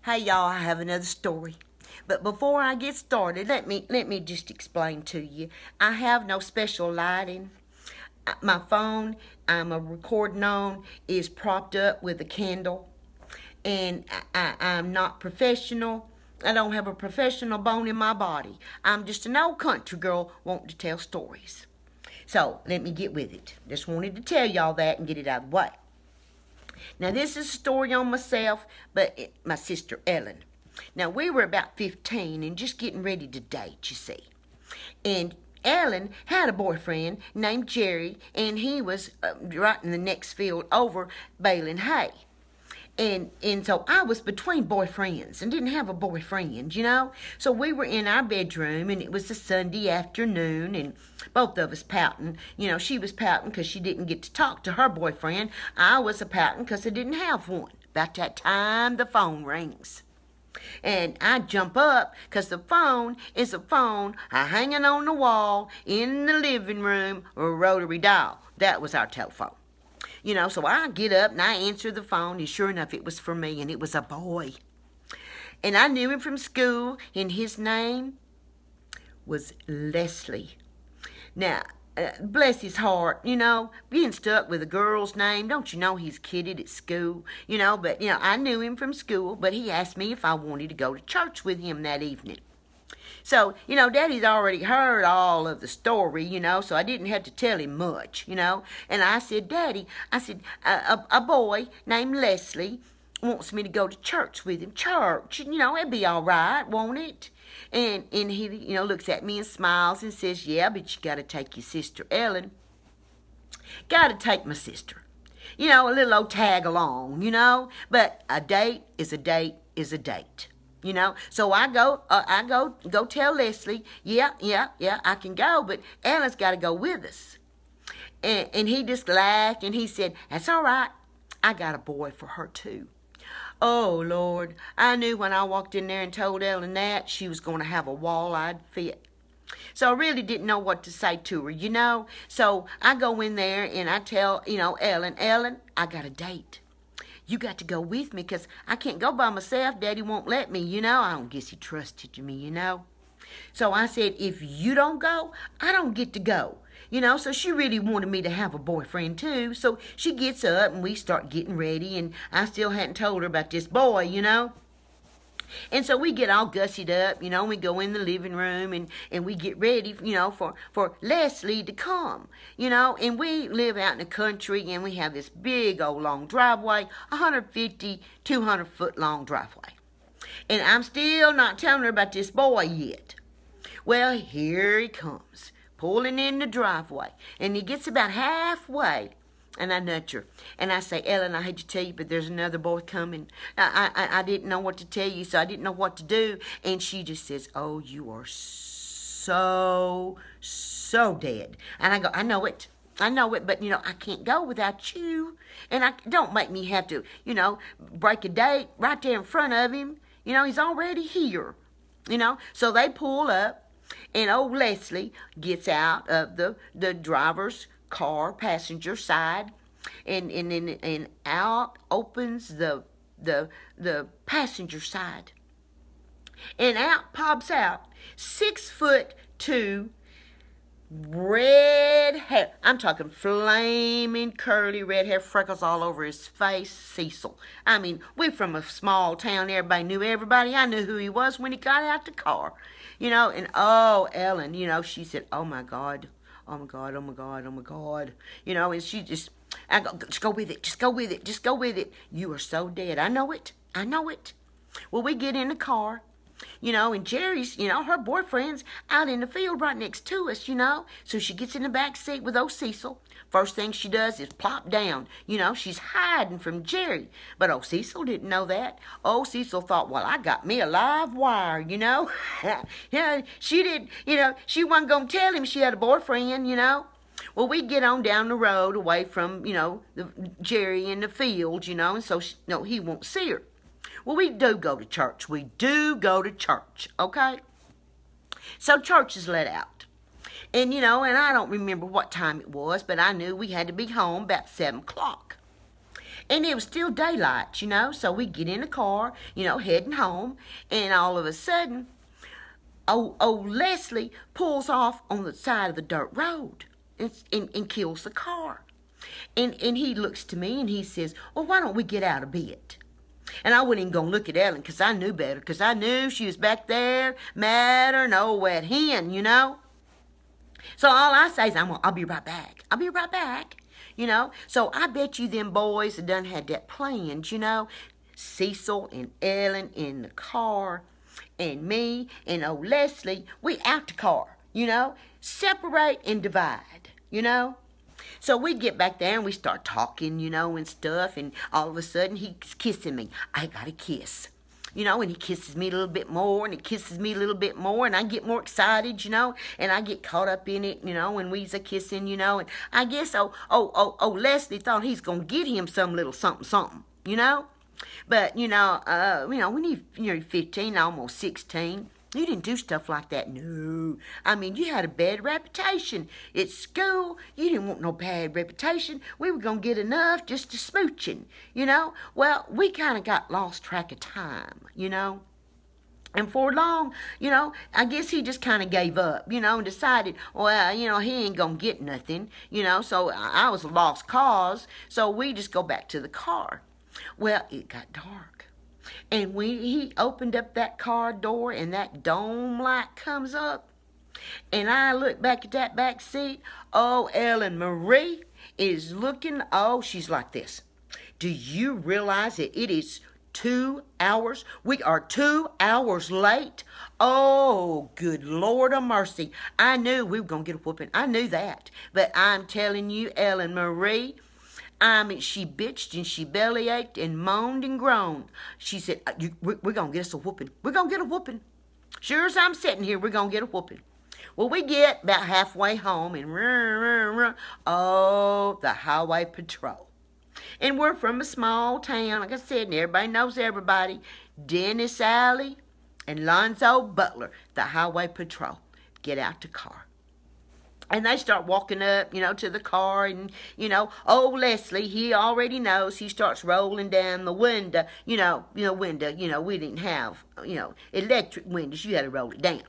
Hey y'all, I have another story. But before I get started, let me just explain to you. I have no special lighting. My phone I'm recording on is propped up with a candle. And I'm not professional. I don't have a professional bone in my body. I'm just an old country girl wanting to tell stories. So let me get with it. Just wanted to tell y'all that and get it out of the way. Now, this is a story on myself, but my sister Ellen. Now, we were about 15 and just getting ready to date, you see. And Ellen had a boyfriend named Jerry, and he was right in the next field over baling hay. And so I was between boyfriends and didn't have a boyfriend, you know. So we were in our bedroom, and it was a Sunday afternoon, and both of us pouting. You know, she was pouting because she didn't get to talk to her boyfriend. I was pouting because I didn't have one. About that time, the phone rings. And I jump up because the phone is a phone hanging on the wall in the living room, a rotary dial. That was our telephone. You know, so I get up and I answer the phone, and sure enough, it was for me, and it was a boy. And I knew him from school, and his name was Leslie. Now, bless his heart, you know, being stuck with a girl's name, don't you know he's kidded at school, you know, but, you know, I knew him from school, but he asked me if I wanted to go to church with him that evening. So, you know, Daddy's already heard all of the story, you know, so I didn't have to tell him much, you know. And I said, Daddy, I said, a boy named Leslie wants me to go to church with him. Church, you know, it'd be all right, won't it? And he, you know, looks at me and smiles and says, yeah, but you got to take your sister Ellen. Got to take my sister. You know, a little old tag along, you know. But a date is a date is a date. You know, so I go tell Leslie, yeah, I can go, but Ellen's got to go with us. And he just laughed, and he said, that's all right. I got a boy for her, too. Oh, Lord, I knew when I walked in there and told Ellen that she was going to have a wall-eyed fit. So I really didn't know what to say to her, you know. So I go in there, and I tell, you know, Ellen, I got a date. You got to go with me because I can't go by myself. Daddy won't let me, you know. I don't guess he trusted me, you know. So I said, if you don't go, I don't get to go. You know, so she really wanted me to have a boyfriend too. So she gets up and we start getting ready. And I still hadn't told her about this boy, you know. And so we get all gussied up, you know, we go in the living room and we get ready, you know, for Leslie to come, you know. And we live out in the country and we have this big old long driveway, 150, 200-foot long driveway. And I'm still not telling her about this boy yet. Well, here he comes, pulling in the driveway. And he gets about halfway. And I nudge her. And I say, Ellen, I hate to tell you, but there's another boy coming. I didn't know what to tell you, so I didn't know what to do. And she just says, oh, you are so dead. And I go, I know it, but, you know, I can't go without you. And don't make me have to, you know, break a date right there in front of him. You know, he's already here, you know. So they pull up, and old Leslie gets out of the driver's car passenger side, and out opens the passenger side, and out pops out 6'2" red hair. I'm talking flaming curly red hair, freckles all over his face. Cecil. I mean, we're from a small town. Everybody knew everybody. I knew who he was when he got out the car, you know. And oh, Ellen, you know, she said, oh my God. Oh my God, oh my God, oh my God. You know, and she I go, just go with it, just go with it, just go with it. You are so dead. I know it. Well, we get in the car, you know, and Jerry's, you know, her boyfriend's out in the field right next to us, you know. So she gets in the back seat with old Cecil. First thing she does is plop down. You know, she's hiding from Jerry. But old Cecil didn't know that. Old Cecil thought, well, I got me a live wire, you know. Yeah, she did, you know, she wasn't going to tell him she had a boyfriend, you know. Well, we get on down the road away from, you know, Jerry in the field, you know, and so no, he won't see her. Well, we do go to church. We do go to church, okay? So church is let out. And, you know, and I don't remember what time it was, but I knew we had to be home about 7 o'clock. And it was still daylight, so we get in the car, heading home, and all of a sudden, old Leslie pulls off on the side of the dirt road and kills the car. And he looks to me and he says, well, why don't we get out a bit? And I wasn't even going to look at Ellen because I knew better, because I knew she was back there madder than old wet hen, So all I say is, I'll be right back. I'll be right back, So I bet you them boys have done had that planned, Cecil and Ellen in the car, and me and old Leslie, we out the car, separate and divide, So we get back there and we start talking, and stuff, and all of a sudden he's kissing me. I got a kiss, and he kisses me a little bit more, and he kisses me a little bit more, and I get more excited, and I get caught up in it, when we's a kissing, and I guess Leslie thought he's gonna get him some little something, But, when you're 15, almost 16, you didn't do stuff like that. No. I mean, you had a bad reputation. At school, you didn't want no bad reputation. We were going to get enough just to smooching, Well, we kind of got lost track of time, And for long, I guess he just kind of gave up, and decided, well, he ain't going to get nothing, So I was a lost cause, so we just go back to the car. Well, it got dark. And when he opened up that car door and that dome light comes up, and I look back at that back seat, Ellen Marie is looking, she's like this. Do you realize that it is 2 hours? We are 2 hours late. Oh, good Lord of mercy. I knew we were going to get a whooping. I knew that. But I'm telling you, Ellen Marie, she bitched and she bellyached and moaned and groaned. She said, we're going to get us a whooping. We're going to get a whooping. Sure as I'm sitting here, we're going to get a whooping. Well, we get about halfway home and the highway patrol. And we're from a small town, like I said, and everybody knows everybody. Dennis Alley and Lonzo Butler, the highway patrol. Get out the car. And they start walking up, to the car, and, old Leslie, he already knows. He starts rolling down the window, window, we didn't have, electric windows. You had to roll it down.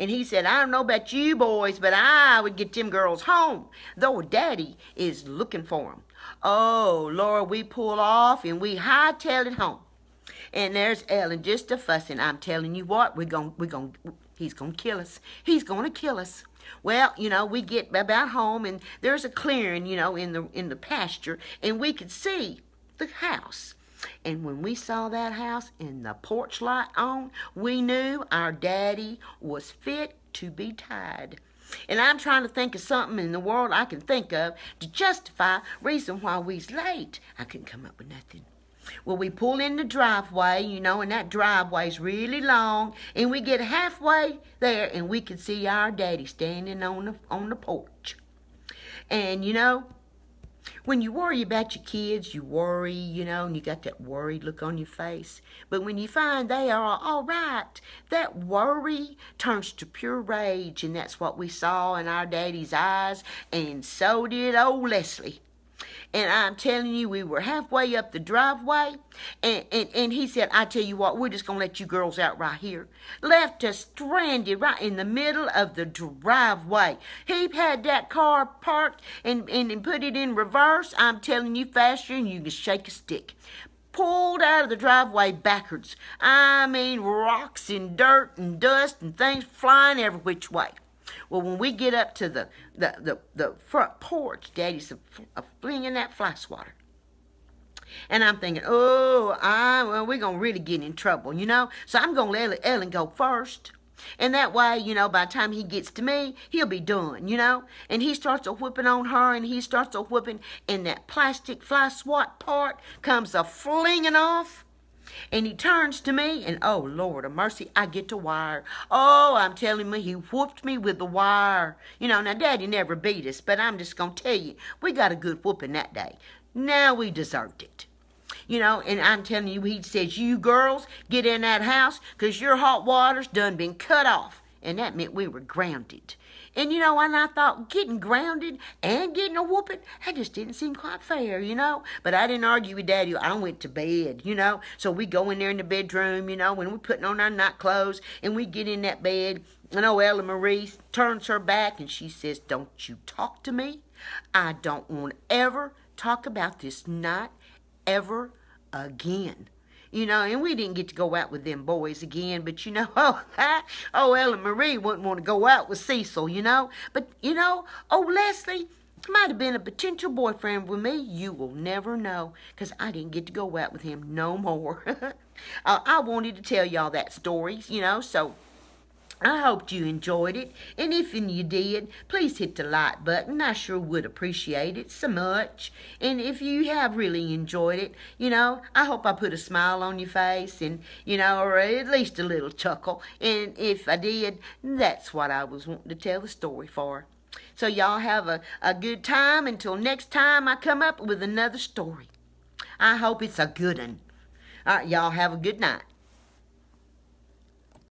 And he said, I don't know about you boys, but I would get them girls home, though Daddy is looking for them. Oh, Lord, we pull off, and we hightail it home. And there's Ellen just a fussing. I'm telling you what, he's going to kill us. He's going to kill us. Well, we get about home, and there's a clearing, in the pasture, and we could see the house. And when we saw that house and the porch light on, we knew our daddy was fit to be tied. And I'm trying to think of something in the world I can think of to justify reason why we's late. I couldn't come up with nothing. Well, we pull in the driveway, and that driveway's really long, and we get halfway there, and we can see our daddy standing on the porch. And, when you worry about your kids, you worry, and you got that worried look on your face. But when you find they are all right, that worry turns to pure rage, and that's what we saw in our daddy's eyes, and so did old Leslie. And I'm telling you, we were halfway up the driveway, and he said, I tell you what, we're just going to let you girls out right here. Left us stranded right in the middle of the driveway. He had that car parked and put it in reverse. I'm telling you, faster than you can shake a stick. Pulled out of the driveway backwards. I mean, rocks and dirt and dust and things flying every which way. Well, when we get up to the front porch, Daddy's flinging that fly swatter. And I'm thinking, we're going to really get in trouble, So I'm going to let Ellen go first. And that way, by the time he gets to me, he'll be done, And he starts a whipping on her, and he starts a whipping, and that plastic fly swat part comes a flinging off. And he turns to me, and oh, Lord of mercy, I get the wire. Oh, I'm telling you, he whooped me with the wire. Now, Daddy never beat us, but I'm just going to tell you, we got a good whooping that day. Now we deserved it. And I'm telling you, he says, you girls, get in that house, because your hot water's done been cut off. And that meant we were grounded. And, you know, and I thought getting grounded and getting a whooping, that just didn't seem quite fair, you know. But I didn't argue with Daddy. I went to bed, you know. So we go in there in the bedroom, you know, when we're putting on our night clothes, and we get in that bed, and oh, Ella Marie turns her back, and she says, "Don't you talk to me. I don't want to ever talk about this night ever again." You know, and we didn't get to go out with them boys again, but you know, oh, Ella Marie wouldn't want to go out with Cecil, you know. But, you know, oh, Leslie might have been a potential boyfriend with me. You will never know, because I didn't get to go out with him no more. I wanted to tell y'all that story, you know, so I hoped you enjoyed it, and if you did, please hit the like button. I sure would appreciate it so much. And if you have really enjoyed it, you know, I hope I put a smile on your face, and, you know, or at least a little chuckle. And if I did, that's what I was wanting to tell the story for. So y'all have a good time until next time I come up with another story. I hope it's a good one. All right, y'all have a good night.